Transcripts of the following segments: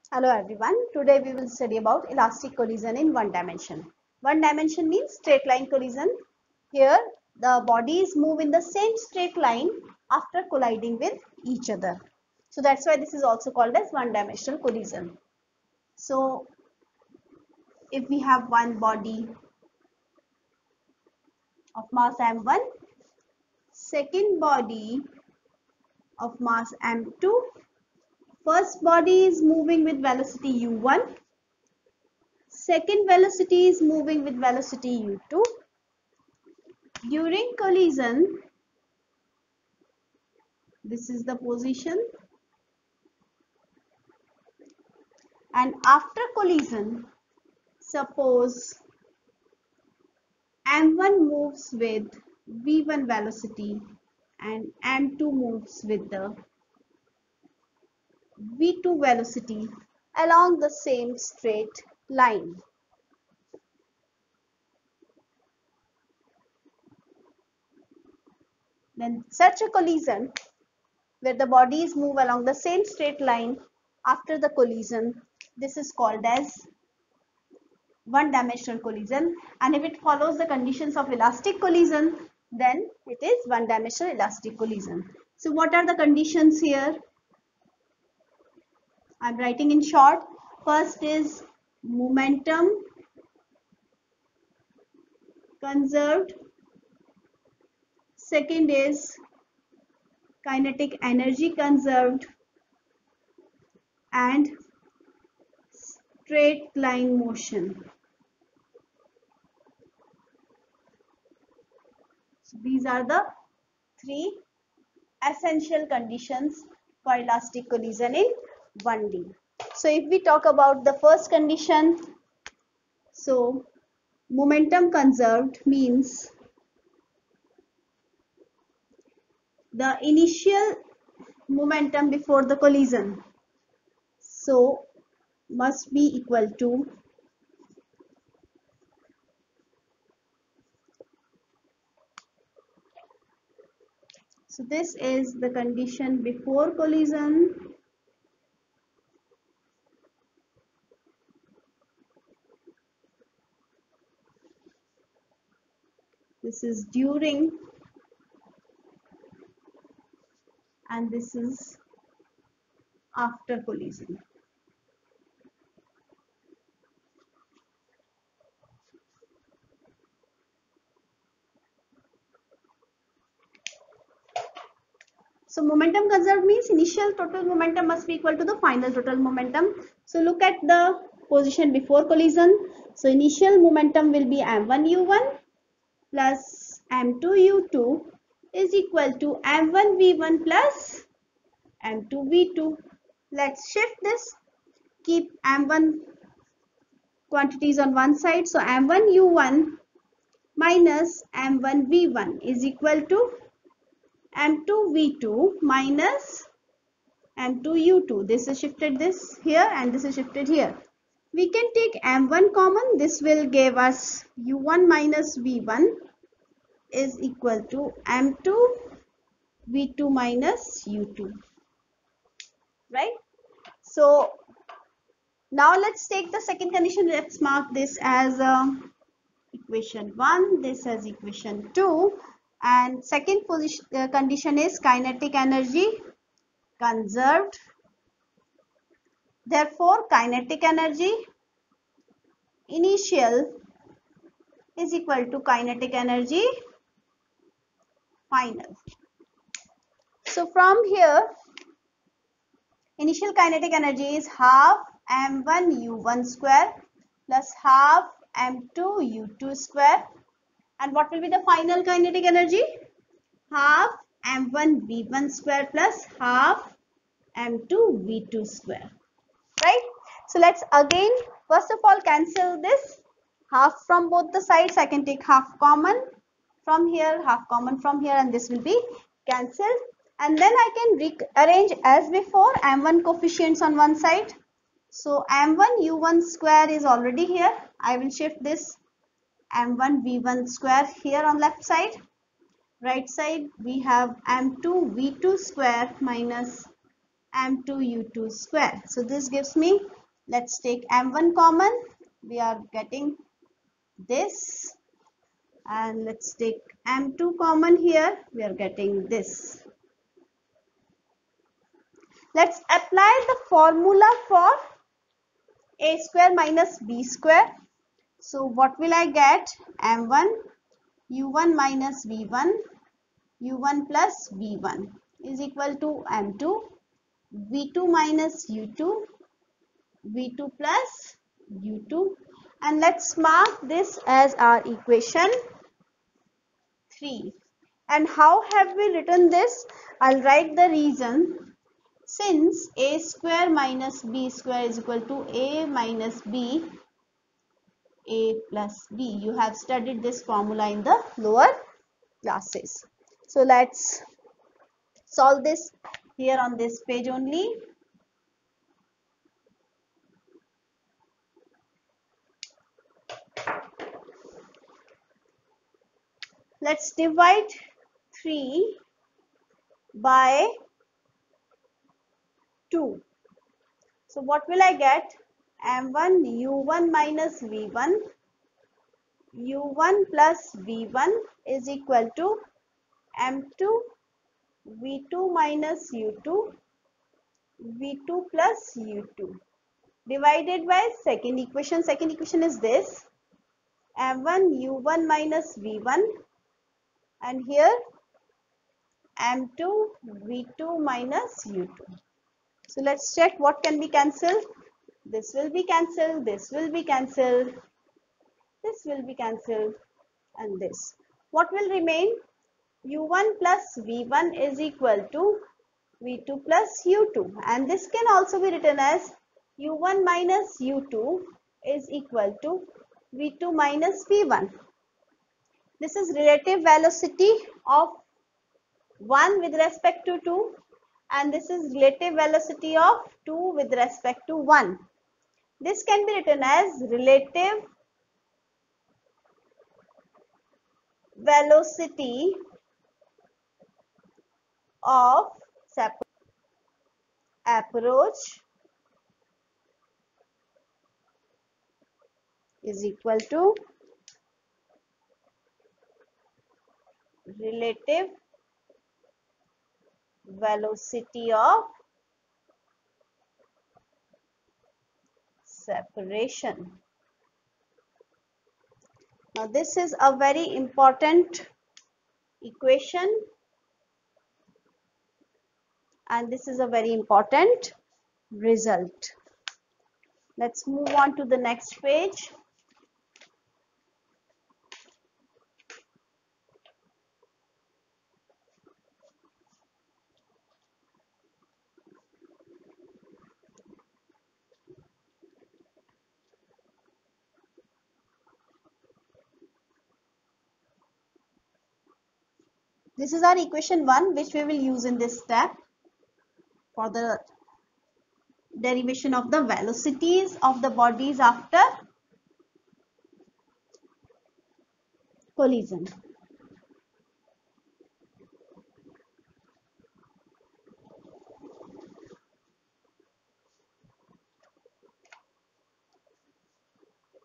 Hello everyone. Today we will study about elastic collision in one dimension. One dimension means straight line collision. Here the bodies move in the same straight line after colliding with each other. So that's why this is also called as one dimensional collision. So if we have one body of mass m1, second body of mass m2, first body is moving with velocity u1, second velocity is moving with velocity u2. During collision, this is the position, and after collision, suppose m1 moves with v1 velocity and m2 moves with the v2 velocity along the same straight line. Then such a collision where the bodies move along the same straight line after the collision, this is called as one dimensional collision, and if it follows the conditions of elastic collision, then it is one dimensional elastic collision. So what are the conditions here? I'm writing in short. First is momentum conserved, second is kinetic energy conserved, and straight line motion. So these are the three essential conditions for elastic collision in 1D. So if we talk about the first condition, so momentum conserved means the initial momentum before the collision so must be equal to so this is the condition before collision, this is during, and this is after collision. So momentum conserved means initial total momentum must be equal to the final total momentum. So look at the position before collision. So initial momentum will be m1 u1 plus m2 u2 is equal to m1 v1 plus m2 v2. Let's shift this. Keep m1 quantities on one side. So m1 u1 minus m1 v1 is equal to m2 v2 minus m2 u2. This is shifted this here and this is shifted here. We can take m1 common. This will give us u1 minus v1 is equal to m2 v2 minus u2, right? So now let's take the second condition. Let's mark this as equation 1, this as equation 2, and second condition is kinetic energy conserved. Therefore kinetic energy initial is equal to kinetic energy final. So from here, initial kinetic energy is half m1 u1 square plus half m2 u2 square, and what will be the final kinetic energy? Half m1 v1 square plus half m2 v2 square, right? So let's again first of all cancel this half from both the sides. I can take half common from here, half common from here, and this will be cancelled, and then I can rearrange as before m1 coefficients on one side. So m1 u1 square is already here. I will shift this m1 v1 square here on left side. Right side we have m2 v2 square minus m2 u2 square. So this gives me, let's take m1 common, we are getting this, and let's take m2 common here, we are getting this. Let's apply the formula for a square minus b square. So what will I get? m1 u1 minus v1 u1 plus v1 is equal to m2 v2 minus u2 v2 plus u2, and let's mark this as our equation 3. And how have we written this? I'll write the reason. Since a square minus b square is equal to a minus b, a plus b, you have studied this formula in the lower classes. So let's solve this here on this page only. Let's divide 3 by 2. So what will I get? m1 u1 minus v1 u1 plus v1 is equal to m2 v2 minus u2 v2 plus u2 divided by second equation. Second equation is this, m1 u1 minus v1, and here m2 v2 minus u2. So let's check what can be cancelled. This will be cancelled, this will be cancelled, this will be cancelled, and this. What will remain? u1 plus v1 is equal to v2 plus u2, and this can also be written as u1 minus u2 is equal to v2 minus v1. This is relative velocity of 1 with respect to 2, and this is relative velocity of 2 with respect to 1. This can be written as relative velocity of approach is equal to relative velocity of separation. Now this is a very important equation, and this is a very important result. Let's move on to the next page. This is our equation 1, which we will use in this step for the derivation of the velocities of the bodies after collision.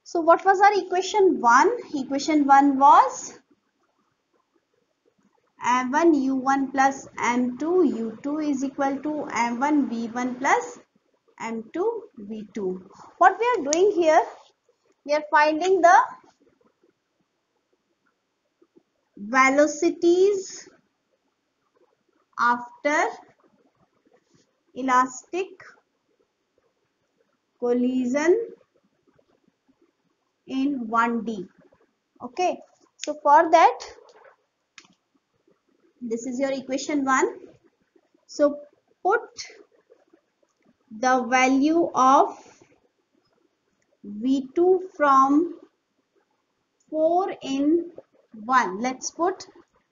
So what was our equation 1? Equation 1 was m1 u1 plus m2 u2 is equal to m1 v1 plus m2 v2. What we are doing here, we are finding the velocities after elastic collision in 1D. Okay, so for that, this is your equation 1. So put the value of v2 from 4 in 1. Let's put,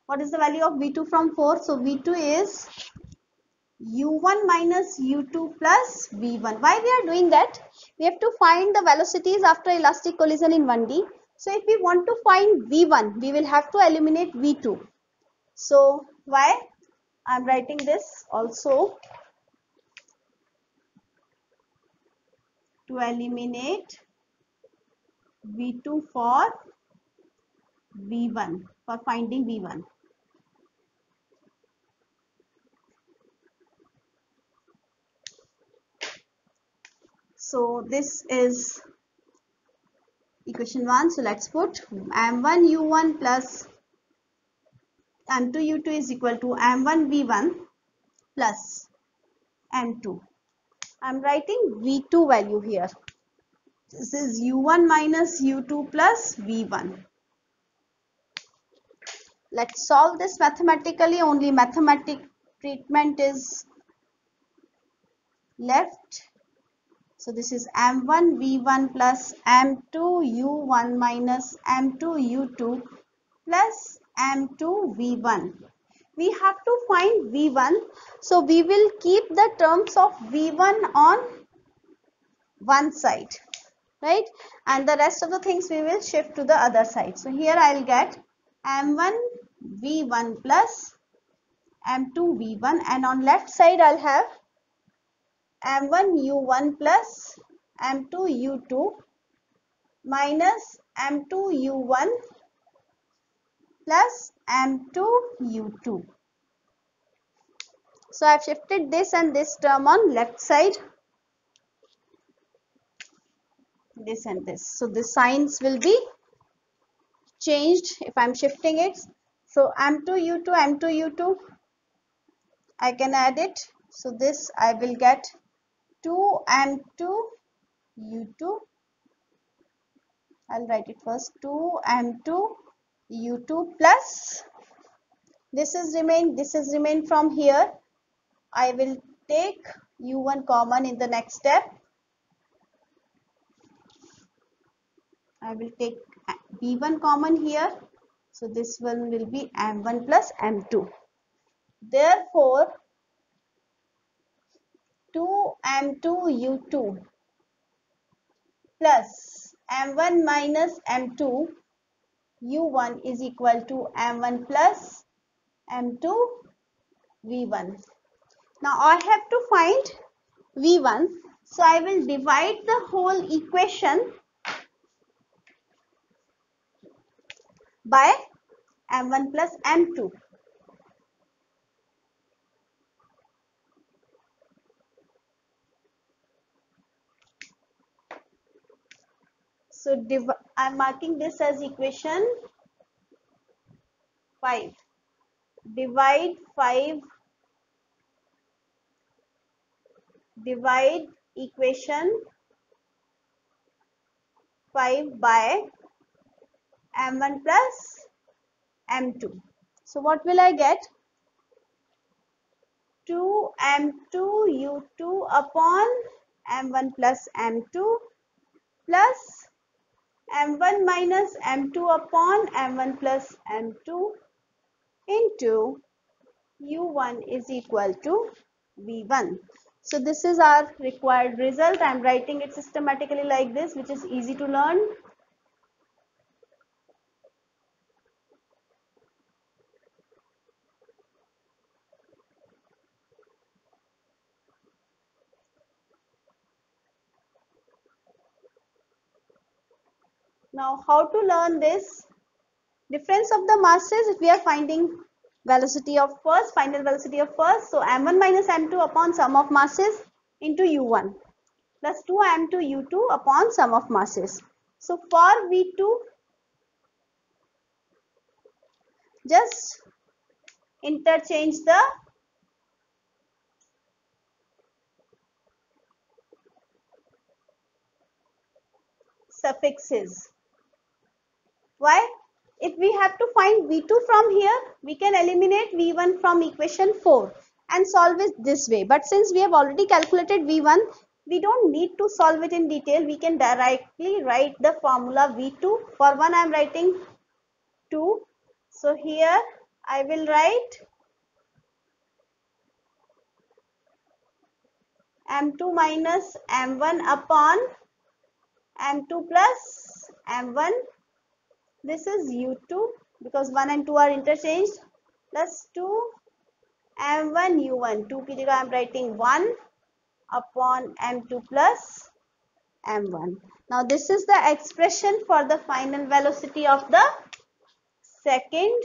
what is the value of v2 from 4? So v2 is u1 minus u2 plus v1. Why we are doing that? We have to find the velocities after elastic collision in 1D. So if we want to find v1, we will have to eliminate v2. So why? I am writing this also. to eliminate V2 for V1, for finding V1. So this is equation 1. So let's put M1 U1 plus M2 U2 is equal to M1 V1 plus M2. I'm writing V2 value here. This is U1 minus U2 plus V1. Let's solve this mathematically. Only mathematic treatment is left. So this is M1 V1 plus M2 U1 minus M2 U2 plus M2 V1. We have to find V1. So we will keep the terms of V1 on one side, right? And the rest of the things we will shift to the other side. So here I'll get M1 V1 plus M2 V1, and on left side I'll have M1 U1 plus M2 U2 minus M2 U1 plus M2 U2. So I've shifted this and this term on left side, this and this. So the signs will be changed if I'm shifting it. So M2 U2, M2 U2, I can add it. So this I will get 2M2 U2. I'll write it first, 2M2 U2 plus this is remain from here. I will take U1 common in the next step. I will take V1 common here. So this one will be M1 plus M2. Therefore, 2M2 U2 plus M1 minus M2 U1 is equal to M1 plus M2 V1. Now I have to find V1. So I will divide the whole equation by M1 plus M2. So I'm marking this as equation 5. Divide equation 5 by M1 plus M2. So what will I get? 2M2 U2 upon M1 plus M2 plus M1 minus M2 upon M1 plus M2 into U1 is equal to V1. So this is our required result. I am writing it systematically like this, which is easy to learn. Now how to learn this? Difference of the masses, if we are finding velocity of first, final velocity of first, so M1 minus M2 upon sum of masses into U1 plus 2M2 U2 upon sum of masses. So for V2, just interchange the suffixes. Why? If we have to find V2 from here, we can eliminate V1 from equation 4 and solve it this way. But since we have already calculated V1, we don't need to solve it in detail. We can directly write the formula V2. For 1, I am writing 2. So here I will write M2 minus M1 upon M2 plus M1. This is U2 because 1 and 2 are interchanged plus 2 M1 U1. 2 की जगह I am writing 1 upon M2 plus m1. Now this is the expression for the final velocity of the second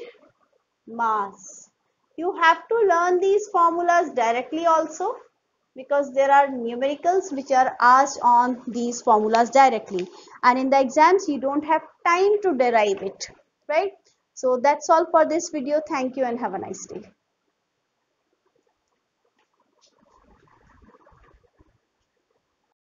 mass. You have to learn these formulas directly also, because there are numericals which are asked on these formulas directly, and in the exams you don't have time to derive it, right? So that's all for this video. Thank you and have a nice day.